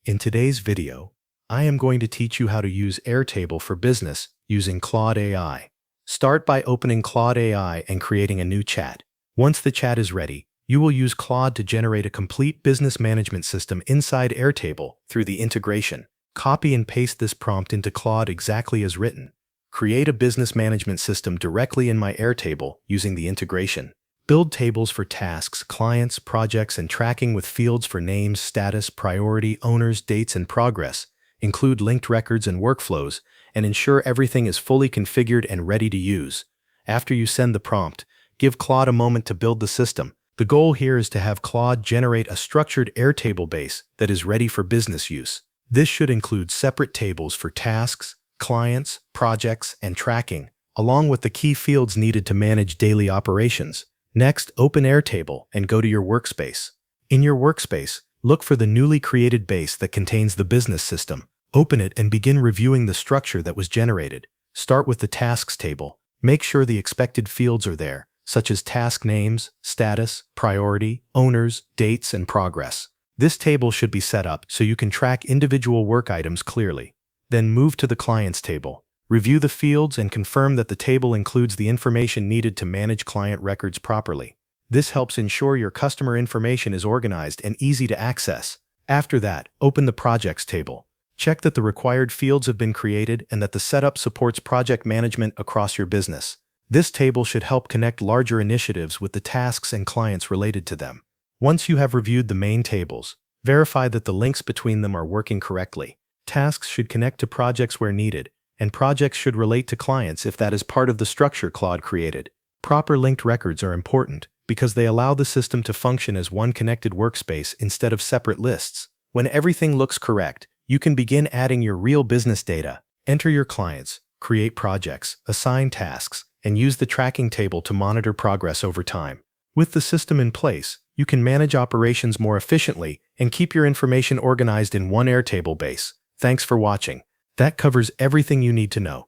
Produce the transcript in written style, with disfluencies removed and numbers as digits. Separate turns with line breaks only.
In today's video, I am going to teach you how to use Airtable for business using Claude AI. Start by opening Claude AI and creating a new chat. Once the chat is ready, you will use Claude to generate a complete business management system inside Airtable through the integration. Copy and paste this prompt into Claude exactly as written. Create a business management system directly in my Airtable using the integration. Build tables for tasks, clients, projects, and tracking with fields for names, status, priority, owners, dates, and progress. Include linked records and workflows, and ensure everything is fully configured and ready to use. After you send the prompt, give Claude a moment to build the system. The goal here is to have Claude generate a structured Airtable base that is ready for business use. This should include separate tables for tasks, clients, projects, and tracking, along with the key fields needed to manage daily operations. Next, open Airtable and go to your workspace. In your workspace, look for the newly created base that contains the business system. Open it and begin reviewing the structure that was generated. Start with the tasks table. Make sure the expected fields are there, such as task names, status, priority, owners, dates, and progress. This table should be set up so you can track individual work items clearly. Then move to the clients table. Review the fields and confirm that the table includes the information needed to manage client records properly. This helps ensure your customer information is organized and easy to access. After that, open the projects table. Check that the required fields have been created and that the setup supports project management across your business. This table should help connect larger initiatives with the tasks and clients related to them. Once you have reviewed the main tables, verify that the links between them are working correctly. Tasks should connect to projects where needed, and projects should relate to clients if that is part of the structure Claude created. Proper linked records are important because they allow the system to function as one connected workspace instead of separate lists. When everything looks correct, you can begin adding your real business data. Enter your clients, create projects, assign tasks, and use the tracking table to monitor progress over time. With the system in place, you can manage operations more efficiently and keep your information organized in one Airtable base. Thanks for watching. That covers everything you need to know.